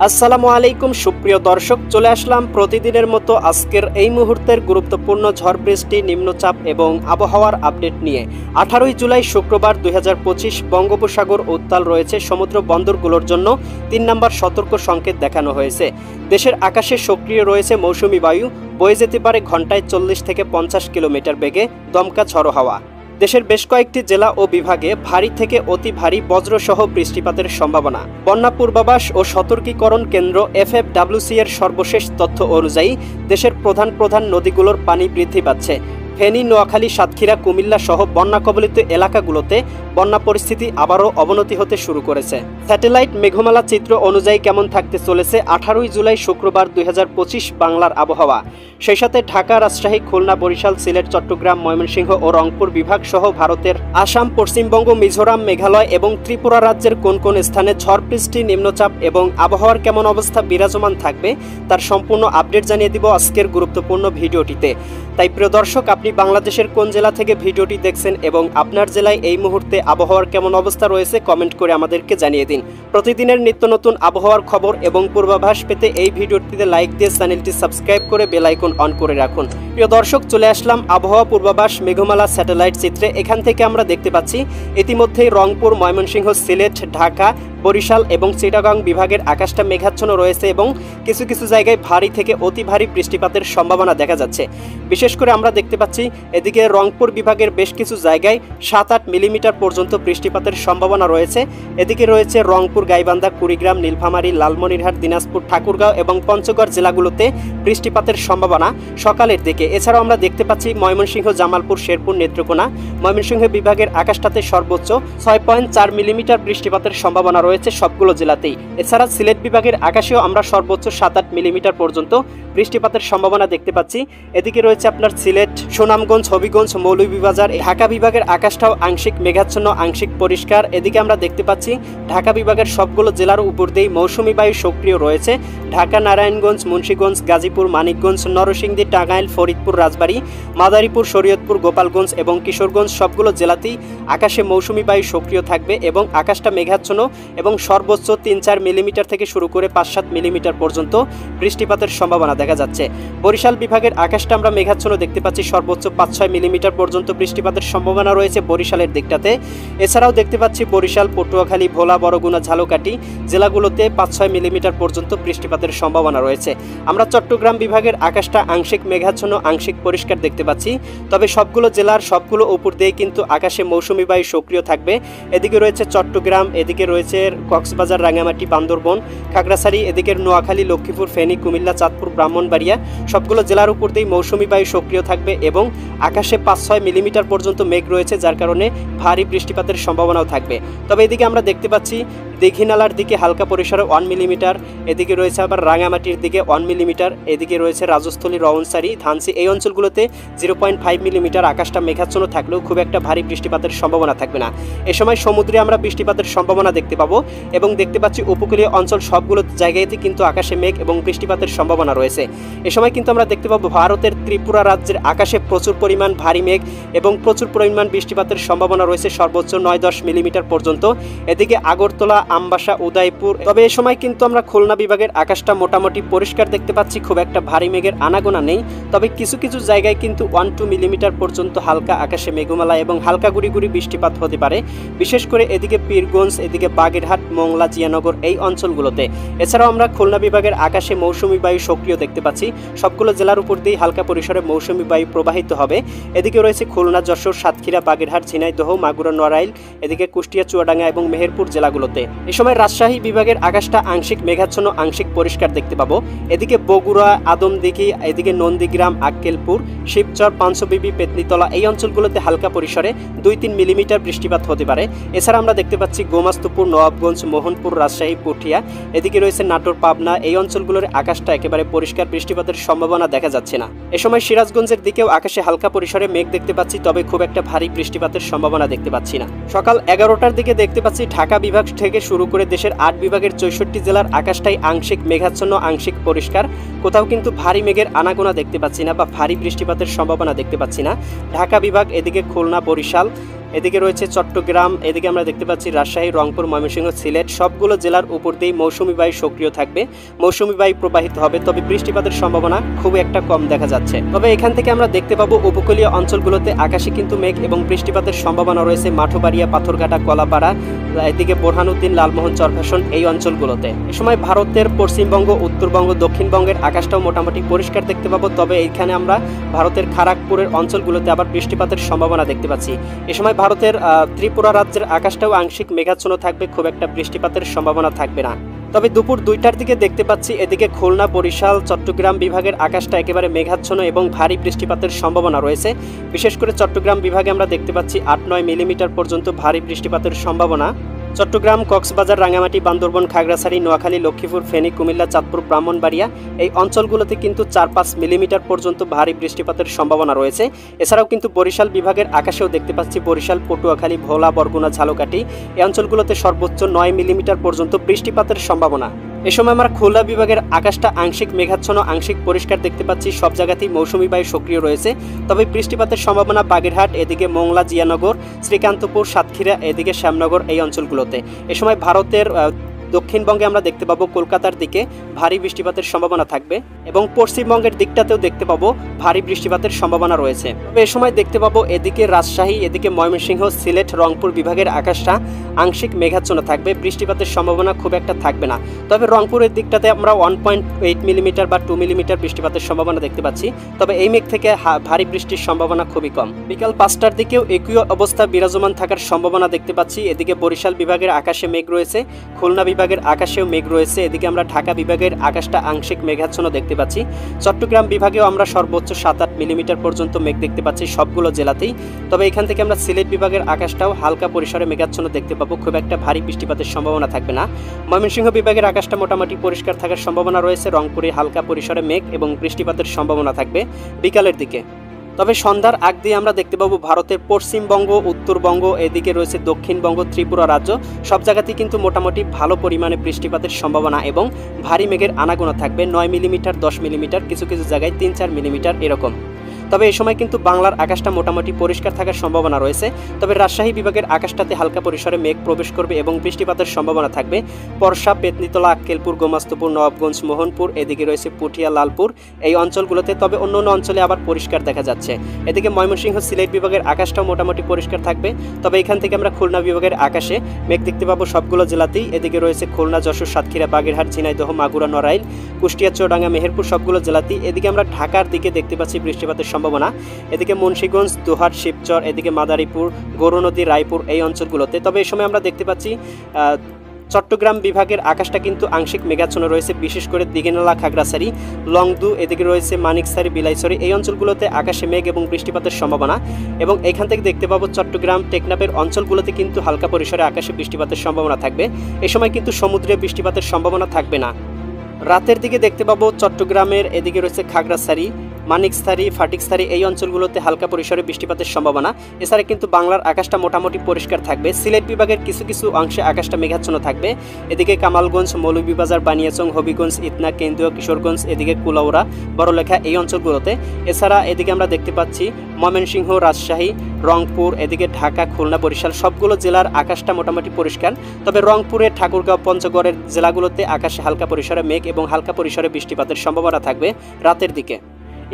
আসসালামু আলাইকুম সুপ্রিয় দর্শক, চলে আসলাম প্রতিদিনের মতো আজকের এই মুহূর্তের গুরুত্বপূর্ণ ঝড় বৃষ্টি, নিম্নচাপ এবং আবহাওয়ার আপডেট নিয়ে। 18 জুলাই শুক্রবার 2025 বঙ্গোপসাগর উত্তাল রয়েছে। সমুদ্র বন্দরগুলোর জন্য 3 নম্বর সতর্ক সংকেত দেখানো হয়েছে। দেশের আকাশে সক্রিয় রয়েছে মৌসুমি বায়ু, বয়ে যেতে পারে ঘন্টায় 40 থেকে 50 কিলোমিটার বেগে দমকা ঝড়ো হাওয়া। দেশের বেশ কয়েকটি জেলা ও বিভাগে ভারী থেকে অতি ভারী বজ্রসহ বৃষ্টিপাতের সম্ভাবনা। বন্যা পূর্বাভাস ও সতর্কীকরণ কেন্দ্র FFWC এর সর্বশেষ তথ্য অনুযায়ী দেশের প্রধান নদীগুলোর পানি বৃদ্ধি পাচ্ছে। ফেনী, নোয়াখালী, সাতক্ষীরা, কুমিল্লা সহ বন্যা কবলিত এলাকাগুলোতে বন্যা পরিস্থিতি আবারও অবনতি হতে শুরু করেছে। স্যাটেলাইট মেঘমালা চিত্র অনুযায়ী কেমন থাকতে চলেছে 18 জুলাই শুক্রবার 2025 বাংলার আবহাওয়া। সেই সাথে ঢাকা, রাজশাহী, খুলনা, বরিশাল, সিলেট, চট্টগ্রাম, ময়মনসিংহ ও রংপুর বিভাগ সহ ভারতের আসাম, পশ্চিমবঙ্গ, মিজোরাম, মেঘালয় এবং ত্রিপুরা রাজ্যের কোন কোন স্থানে ঝড় বৃষ্টি, নিম্নচাপ এবং আবহাওয়ার কেমন অবস্থা বিরাজমান থাকবে তার সম্পূর্ণ আপডেট জানিয়ে দিব আজকের গুরুত্বপূর্ণ ভিডিওটিতে। তাই প্রিয় দর্শক, আপনি বাংলাদেশের কোন জেলা থেকে ভিডিওটি দেখছেন এবং আপনার জেলায় এই মুহূর্তে আবহাওয়ার কেমন অবস্থা রয়েছে কমেন্ট করে আমাদেরকে জানিয়ে দিন। প্রতিদিনের নিত্য নতুন আবহাওয়ার খবর এবং পূর্বাভাস পেতে এই ভিডিওটিতে লাইক দিয়ে চ্যানেলটি সাবস্ক্রাইব করে বেল আইকন অন করে রাখুন। প্রিয় দর্শক, চলে আসলাম আবহাওয়া পূর্বাভাস মেঘমালা স্যাটেলাইট চিত্রে। এখান থেকে আমরা দেখতে পাচ্ছি ইতিমধ্যেই রংপুর, ময়মনসিংহ, সিলেট, ঢাকা, বরিশাল এবং চিটাগাং বিভাগের আকাশটা মেঘাচ্ছন্ন রয়েছে এবং কিছু কিছু জায়গায় ভারী থেকে অতি ভারী বৃষ্টিপাতের সম্ভাবনা দেখা যাচ্ছে। বিশেষ করে আমরা দেখতে পাচ্ছি এদিকে রংপুর বিভাগের বেশ কিছু জায়গায় 7-8 মিলিমিটার পর্যন্ত বৃষ্টিপাতের সম্ভাবনা রয়েছে। এদিকে রয়েছে রংপুর, গাইবান্ধা, কুড়িগ্রাম, নীলফামারী, লালমনিরহাট, দিনাজপুর, ঠাকুরগাঁও এবং পঞ্চগড় জেলাগুলোতে বৃষ্টিপাতের সম্ভাবনা সকালের দিকে। এছাড়াও আমরা দেখতে পাচ্ছি ময়মনসিংহ, জামালপুর, শেরপুর, নেত্রকোনা, ময়মনসিংহ বিভাগের আকাশটাতে সর্বোচ্চ 6.4 মিলিমিটার বৃষ্টিপাতের সম্ভাবনা রয়েছে সবগুলো জেলাতেই। এছাড়া সিলেট বিভাগের আকাশেও আমরা সর্বোচ্চ 7-8 মিলিমিটার পর্যন্ত বৃষ্টিপাতের সম্ভাবনা দেখতে পাচ্ছি। এদিকে রয়েছে আপনার সিলেট, সুনামগঞ্জ, হবিগঞ্জ, মৌলভীবাজার। ঢাকা বিভাগের আকাশটাও আংশিক মেঘাচ্ছন্ন, আংশিক পরিষ্কার। এদিকে আমরা দেখতে পাচ্ছি ঢাকা বিভাগের সবগুলো জেলার উপর দিয়েই মৌসুমি বায়ু সক্রিয় রয়েছে। ঢাকা, নারায়ণগঞ্জ, মুন্সিগঞ্জ, গাজীপুর, মানিকগঞ্জ, নরসিংদী, টাঙ্গাইল, ফরিদপুর, রাজবাড়ী, মাদারীপুর, শরীয়তপুর, গোপালগঞ্জ এবং কিশোরগঞ্জ সবগুলো জেলাতেই আকাশে মৌসুমি বায়ু সক্রিয় থাকবে এবং আকাশটা মেঘাচ্ছন্ন এবং সর্বোচ্চ 3-4 মিলিমিটার থেকে শুরু করে 5-7 মিলিমিটার পর্যন্ত বৃষ্টিপাতের সম্ভাবনা দেখা যাচ্ছে। বরিশাল বিভাগের আকাশটা আমরা মেঘাচ্ছন্ন দেখতে পাচ্ছি, সর্বোচ্চ 5-6 মিলিমিটার পর্যন্ত বৃষ্টিপাতের সম্ভাবনা রয়েছে বরিশালের দিকটাতে। এছাড়াও দেখতে পাচ্ছি বরিশাল, পটুয়াখালী, ভোলা, বরগুনা, ঝালকাঠি জেলাগুলোতে 5-6 মিলিমিটার পর্যন্ত বৃষ্টিপাতের সম্ভাবনা রয়েছে। আমরা চট্টগ্রাম বিভাগের আকাশটা আংশিক মেঘাচ্ছন্ন, আংশিক পরিষ্কার দেখতে পাচ্ছি। তবে সবগুলো জেলার সবগুলো উপর দিয়ে কিন্তু আকাশে মৌসুমি বায়ু সক্রিয় থাকবে। এদিকে রয়েছে চট্টগ্রাম, এদিকে রয়েছে কক্সবাজার, রাঙ্গামাটি, বান্দরবন, খাগড়াছড়ি, এদিকে নোয়াখালী, লক্ষ্মীপুর, ফেনী, কুমিল্লা, চাঁদপুর, ব্রাহ্মণবাড়িয়া সবগুলো জেলার উপর দিয়ে মৌসুমি বায়ু সক্রিয় থাকবে এবং আকাশে 5-6 মিলিমিটার পর্যন্ত মেঘ রয়েছে, যার কারণে ভারী বৃষ্টিপাতের সম্ভাবনাও থাকবে। তবে এদিকে আমরা দেখতে পাচ্ছি দীঘিনালার দিকে হালকা পরিসরে 1 মিলিমিটার, এদিকে রয়েছে আবার রাঙামাটির দিকে 1 মিলিমিটার, এদিকে রয়েছে রাজস্থলী, রওনসারি, ধানসি এই অঞ্চলগুলোতে 0.5 মিলিমিটার। আকাশটা মেঘাচ্ছন্ন থাকলেও খুব একটা ভারী বৃষ্টিপাতের সম্ভাবনা থাকবে না। এ সময় সমুদ্রে আমরা বৃষ্টিপাতের সম্ভাবনা দেখতে পাবো এবং দেখতে পাচ্ছি উপকূলীয় অঞ্চল সবগুলো জায়গাতে কিন্তু আকাশে মেঘ এবং বৃষ্টিপাতের সম্ভাবনা রয়েছে। এ সময় কিন্তু আমরা দেখতে পাবো ভারতের ত্রিপুরা রাজ্যের আকাশে প্রচুর পরিমাণ ভারী মেঘ এবং প্রচুর পরিমাণ বৃষ্টিপাতের সম্ভাবনা রয়েছে, সর্বোচ্চ 9-10 মিলিমিটার পর্যন্ত। এদিকে আগরতলা, আমবাসা, উদয়পুর। তবে এ সময় কিন্তু আমরা খুলনা বিভাগের আকাশটা মোটামুটি পরিষ্কার দেখতে পাচ্ছি, খুব একটা ভারী মেঘের আনাগোনা নেই। তবে কিছু কিছু জায়গায় কিন্তু 1-2 মিলিমিটার পর্যন্ত হালকা আকাশে মেঘমালা এবং হালকা গুড়ি গুড়ি বৃষ্টিপাত হতে পারে, বিশেষ করে এদিকে পীরগঞ্জ, এদিকে বাগেরহাট, মোংলা, জিয়ানগর এই অঞ্চলগুলোতে। এছাড়াও আমরা খুলনা বিভাগের আকাশে মৌসুমি বায়ু সক্রিয় দেখতে পাচ্ছি, সবগুলো জেলার উপর দিয়ে হালকা পরিসরে মৌসুমি বায়ু প্রবাহিত হবে। এদিকে রয়েছে খুলনা, যশোর, সাতক্ষীরা, বাগেরহাট, ঝিনাইদহ, মাগুরা, নড়াইল, এদিকে কুষ্টিয়া, চুয়াডাঙ্গা এবং মেহেরপুর জেলাগুলোতে। এ সময় রাজশাহী বিভাগের আকাশটা আংশিক মেঘাচ্ছন্ন, আংশিক পরিষ্কার দেখতে পাবো। এদিকে বগুড়া, আদমদিঘি, এদিকে নন্দীগ্রাম, আক্কেলপুর, শিবচর, পাঁচবিবি, পেতনিতলা এই অঞ্চলগুলোতে হালকা পরিসরে 2-3 মিলিমিটার বৃষ্টিপাত হতে পারে। এছাড়া আমরা দেখতে পাচ্ছি গোমাস্তুপুর, নবাবগঞ্জ, মোহনপুর, রাজশাহী, পুঠিয়া, এদিকে রয়েছে নাটোর, পাবনা এই অঞ্চলগুলোর আকাশটা একেবারে পরিষ্কার, বৃষ্টিপাতের সম্ভাবনা দেখা যাচ্ছে না। এ সময় সিরাজগঞ্জের দিকেও আকাশে হালকা পরিসরে মেঘ দেখতে পাচ্ছি, তবে খুব একটা ভারী বৃষ্টিপাতের সম্ভাবনা দেখতে পাচ্ছি না। সকাল 11টার দিকে দেখতে পাচ্ছি ঢাকা বিভাগ থেকে শুরু করে দেশের 8 বিভাগের 64 জেলার আকাশটাই আংশিক মেঘাচ্ছন্ন, আংশিক পরিষ্কার। কোথাও কিন্তু ভারী মেঘের আনাগোনা দেখতে পাচ্ছি না বা ভারী বৃষ্টিপাতের সম্ভাবনা দেখতে পাচ্ছি না। ঢাকা বিভাগ, এদিকে খুলনা, বরিশাল, এদিকে রয়েছে চট্টগ্রাম, এদিকে আমরা দেখতে পাচ্ছি রাজশাহী, রংপুর, ময়মনসিংহ, সিলেট সবগুলো জেলার উপর দিয়ে মৌসুমি বায়ু সক্রিয় থাকবে, মৌসুমি বায়ু প্রবাহিত হবে, তবে বৃষ্টিপাতের সম্ভাবনা খুব একটা কম দেখা যাচ্ছে। তবে এখান থেকে আমরা দেখতে পাবো উপকূলীয় অঞ্চলগুলোতে আকাশে কিন্তু মেঘ এবং বৃষ্টিপাতের সম্ভাবনা রয়েছে মাঠবাড়িয়া, পাথরঘাটা, কলাপাড়া, এদিকে বোরহানুদ্দিন, লালমোহন, চরফ্যাশন এই অঞ্চলগুলোতে। এ সময় ভারতের পশ্চিমবঙ্গ, উত্তরবঙ্গ, দক্ষিণবঙ্গের আকাশটাও মোটামুটি পরিষ্কার দেখতে পাবো, তবে এইখানে আমরা ভারতের খড়গপুরের অঞ্চলগুলোতে আবার বৃষ্টিপাতের সম্ভাবনা দেখতে পাচ্ছি। এ সময় ভারতের ত্রিপুরা রাজ্যের আকাশটাও আংশিক মেঘাচ্ছন্ন থাকবে, খুব একটা বৃষ্টিপাতের সম্ভাবনা থাকবে না। তবে দুপুর 2টার দিকে দেখতে পাচ্ছি এদিকে খুলনা, বরিশাল, চট্টগ্রাম বিভাগের আকাশটা একেবারে মেঘাচ্ছন্ন এবং ভারী বৃষ্টিপাতের সম্ভাবনা রয়েছে। বিশেষ করে চট্টগ্রাম বিভাগে আমরা দেখতে পাচ্ছি 8-9 মিলিমিটার পর্যন্ত ভারী বৃষ্টিপাতের সম্ভাবনা। চট্টগ্রাম, কক্সবাজার, রাঙ্গামাটি, বান্দরবন, খাগড়াছড়ি, নোয়াখালী, লক্ষ্মীপুর, ফেনী, কুমিল্লা, চাঁদপুর, ব্রাহ্মণবাড়িয়া এই অঞ্চলগুলোতে কিন্তু 4-5 মিলিমিটার পর্যন্ত ভারী বৃষ্টিপাতের সম্ভাবনা রয়েছে। এছাড়াও কিন্তু বরিশাল বিভাগের আকাশেও দেখতে পাচ্ছি বরিশাল, পটুয়াখালী, ভোলা, বরগুনা, ঝালকাঠি এই অঞ্চলগুলোতে সর্বোচ্চ 9 মিলিমিটার পর্যন্ত বৃষ্টিপাতের সম্ভাবনা। এ সময় আমরা খুলনা বিভাগের আকাশটা আংশিক মেঘাচ্ছন্ন, আংশিক পরিষ্কার দেখতে পাচ্ছি, সব জায়গাতেই মৌসুমি বায়ু সক্রিয় রয়েছে, তবে বৃষ্টিপাতের সম্ভাবনা বাগেরহাট, এদিকে মোংলা, জিয়ানগর, শ্রীকান্তপুর, সাতক্ষীরা, এদিকে শ্যামনগর এই অঞ্চলগুলোতে। এ সময় ভারতের দক্ষিণবঙ্গে আমরা দেখতে পাবো কলকাতার দিকে ভারী বৃষ্টিপাতের সম্ভাবনা থাকবে এবং পশ্চিমবঙ্গের দিকটাতেও দেখতে পাবো ভারী বৃষ্টিপাতের সম্ভাবনা রয়েছে। তবে এ সময় দেখতে পাবো এদিকে রাজশাহী, এদিকে ময়মনসিংহ, সিলেট, রংপুর বিভাগের আকাশটা আংশিক মেঘাচ্ছন্ন থাকবে, বৃষ্টিপাতের সম্ভাবনা খুব একটা থাকবে না। তবে রংপুরের দিকটাতে আমরা 1.8 মিলিমিটার বা 2 মিলিমিটার বৃষ্টিপাতের সম্ভাবনা দেখতে পাচ্ছি, তবে এই মেঘ থেকে ভারী বৃষ্টির সম্ভাবনা খুবই কম। বিকাল 5টার দিকেও একই অবস্থা বিরাজমান থাকার সম্ভাবনা দেখতে পাচ্ছি। এদিকে বরিশাল বিভাগের আকাশে মেঘ রয়েছে, খুলনা বিভাগের আকাশেও মেঘ রয়েছে, এদিকে আমরা ঢাকা বিভাগের আকাশটা আংশিক মেঘাচ্ছন্ন দেখতে পাচ্ছি। চট্টগ্রাম বিভাগেও আমরা সর্বোচ্চ 7-8 মিলিমিটার পর্যন্ত মেঘ দেখতে পাচ্ছি সবগুলো জেলাতেই। তবে এখান থেকে আমরা সিলেট বিভাগের আকাশটাও হালকা পরিসরে মেঘাচ্ছন্ন দেখতে পাবো, খুব একটা ভারী বৃষ্টিপাতের সম্ভাবনা থাকবে না। ময়মনসিংহ বিভাগের আকাশটা মোটামুটি পরিষ্কার থাকার সম্ভাবনা রয়েছে, রংপুরে হালকা পরিসরে মেঘ এবং বৃষ্টিপাতের সম্ভাবনা থাকবে বিকালের দিকে। তবে সন্ধ্যার আগ দিয়ে আমরা দেখতে পাবো ভারতের পশ্চিমবঙ্গ, উত্তরবঙ্গ, এদিকে রয়েছে দক্ষিণবঙ্গ, ত্রিপুরা রাজ্য সব জায়গাতেই কিন্তু মোটামুটি ভালো পরিমাণে বৃষ্টিপাতের সম্ভাবনা এবং ভারী মেঘের আনাগোনা থাকবে, 9 মিলিমিটার, 10 মিলিমিটার, কিছু কিছু জায়গায় 3-4 মিলিমিটার এরকম। তবে এই সময় কিন্তু বাংলার আকাশটা মোটামুটি পরিষ্কার থাকার সম্ভাবনা রয়েছে, তবে রাজশাহী বিভাগের আকাশটাতে হালকা পরিসরে মেঘ প্রবেশ করবে এবং বৃষ্টিপাতের সম্ভাবনা থাকবে। পরশা, পেতনিতলা, আক্কেলপুর, গোমাস্তপুর, নবাবগঞ্জ, মোহনপুর, এদিকে রয়েছে পুঠিয়া, লালপুর এই অঞ্চলগুলোতে, তবে অন্য অন্য অঞ্চলে আবার পরিষ্কার দেখা যাচ্ছে। এদিকে ময়মনসিংহ, সিলেট বিভাগের আকাশটাও মোটামুটি পরিষ্কার থাকবে, তবে এখান থেকে আমরা খুলনা বিভাগের আকাশে মেঘ দেখতে পাবো সবগুলো জেলাতেই। এদিকে রয়েছে খুলনা, যশোর, সাতক্ষীরা, বাগেরহাট, ঝিনাইদহ, মাগুরা, নড়াইল, কুষ্টিয়া, চুয়াডাঙ্গা, মেহেরপুর সবগুলো জেলাতেই। এদিকে আমরা ঢাকার দিকে দেখতে পাচ্ছি বৃষ্টিপাতের সম্ভাবনা, এদিকে মুন্সিগঞ্জ, দোহার, শিবচর, এদিকে মাদারীপুর, গৌরনদী, রায়পুর এই অঞ্চলগুলোতে। তবে এই সময় আমরা দেখতে পাচ্ছি চট্টগ্রাম বিভাগের আকাশটা কিন্তু আংশিক মেঘাচ্ছন্ন রয়েছে, বিশেষ করে দিঘিনালা, খাগড়াছড়ি, লংদু, এদিকে রয়েছে মানিকছড়ি, বিলাইছড়ি এই অঞ্চলগুলোতে আকাশে মেঘ এবং বৃষ্টিপাতের সম্ভাবনা। এবং এখান থেকে দেখতে পাবো চট্টগ্রাম, টেকনাফের অঞ্চলগুলোতে কিন্তু হালকা পরিসরে আকাশে বৃষ্টিপাতের সম্ভাবনা থাকবে, এই সময় কিন্তু সমুদ্রে বৃষ্টিপাতের সম্ভাবনা থাকবে না। রাতের দিকে দেখতে পাবো চট্টগ্রামের এদিকে রয়েছে খাগড়াছড়ি, মানিকছড়ি, ফাটিকছড়ি এই অঞ্চলগুলোতে হালকা পরিসরে বৃষ্টিপাতের সম্ভাবনা। এছাড়া কিন্তু বাংলার আকাশটা মোটামুটি পরিষ্কার থাকবে, সিলেট বিভাগের কিছু কিছু অংশে আকাশটা মেঘাচ্ছন্ন থাকবে, এদিকে কামালগঞ্জ, মৌলভীবাজার, বানিয়াচং, হবিগঞ্জ, ইতনা, কেন্দ্রীয়, কিশোরগঞ্জ, এদিকে কুলাউড়া, বড়লেখা এই অঞ্চলগুলোতে। এছাড়া এদিকে আমরা দেখতে পাচ্ছি ময়মনসিংহ, রাজশাহী, রংপুর, এদিকে ঢাকা, খুলনা, বরিশাল সবগুলো জেলার আকাশটা মোটামুটি পরিষ্কার, তবে রংপুরের ঠাকুরগাঁও, পঞ্চগড়ের জেলাগুলোতে আকাশে হালকা পরিসরে মেঘ এবং হালকা পরিসরে বৃষ্টিপাতের সম্ভাবনা থাকবে রাতের দিকে।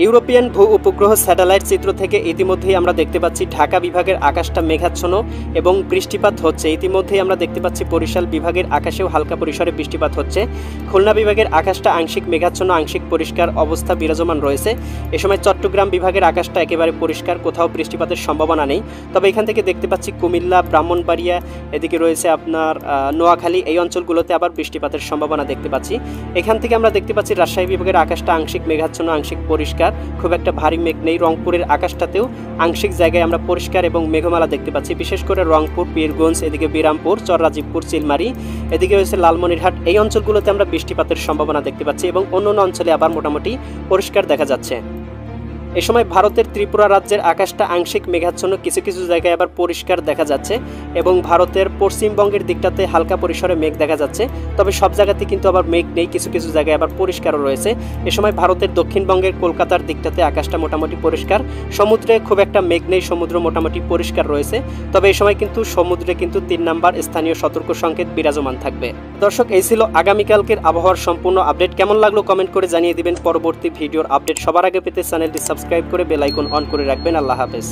ইউরোপিয়ান ভূ উপগ্রহ স্যাটেলাইট চিত্র থেকে ইতিমধ্যেই আমরা দেখতে পাচ্ছি ঢাকা বিভাগের আকাশটা মেঘাচ্ছন্ন এবং বৃষ্টিপাত হচ্ছে। ইতিমধ্যেই আমরা দেখতে পাচ্ছি বরিশাল বিভাগের আকাশেও হালকা পরিসরে বৃষ্টিপাত হচ্ছে। খুলনা বিভাগের আকাশটা আংশিক মেঘাচ্ছন্ন, আংশিক পরিষ্কার অবস্থা বিরাজমান রয়েছে। এ সময় চট্টগ্রাম বিভাগের আকাশটা একেবারে পরিষ্কার, কোথাও বৃষ্টিপাতের সম্ভাবনা নেই। তবে এখান থেকে দেখতে পাচ্ছি কুমিল্লা, ব্রাহ্মণবাড়িয়া, এদিকে রয়েছে আপনার নোয়াখালী এই অঞ্চলগুলোতে আবার বৃষ্টিপাতের সম্ভাবনা দেখতে পাচ্ছি। এখান থেকে আমরা দেখতে পাচ্ছি রাজশাহী বিভাগের আকাশটা আংশিক মেঘাচ্ছন্ন, আংশিক পরিষ্কার, খুব একটা ভারী মেঘ নেই। রংপুরের আকাশটাতেও আংশিক জায়গায় আমরা পরিষ্কার এবং মেঘমালা দেখতে পাচ্ছি, বিশেষ করে রংপুর, পীরগঞ্জ, এদিকে বিরামপুর, চররাজীবপুর, চিলমারি, এদিকে রয়েছে লালমনিরহাট এই অঞ্চলগুলোতে আমরা বৃষ্টিপাতের সম্ভাবনা দেখতে পাচ্ছি এবং অন্য অঞ্চলে আবার মোটামুটি পরিষ্কার দেখা যাচ্ছে। এ সময় ভারতের ত্রিপুরা রাজ্যের আকাশটা আংশিক মেঘাচ্ছন্ন, কিছু কিছু জায়গায় আবার পরিষ্কার দেখা যাচ্ছে এবং ভারতের পশ্চিমবঙ্গের দিকটাতে হালকা পরিসরে মেঘ দেখা যাচ্ছে। তবে সব জায়গাতে কিন্তু আবার মেঘ নেই, কিছু কিছু জায়গায় আবার পরিষ্কারও রয়েছে। এ সময় ভারতের দক্ষিণবঙ্গের কলকাতার দিকটাতে আকাশটা মোটামুটি পরিষ্কার, সমুদ্রে খুব একটা মেঘ নেই, সমুদ্র মোটামুটি পরিষ্কার রয়েছে। তবে এই সময় কিন্তু সমুদ্রে কিন্তু 3 নাম্বার স্থানীয় সতর্ক সংকেত বিরাজমান থাকবে। দর্শক, এই ছিল আগামীকালকের আবহাওয়ার সম্পূর্ণ আপডেট। কেমন লাগলো কমেন্ট করে জানিয়ে দিবেন। পরবর্তী ভিডিওর আপডেট সবার আগে পেতে চ্যানেলটি সাবস্ক্রাইব করে বেল আইকন অন করে রাখবেন। আল্লাহ হাফেজ।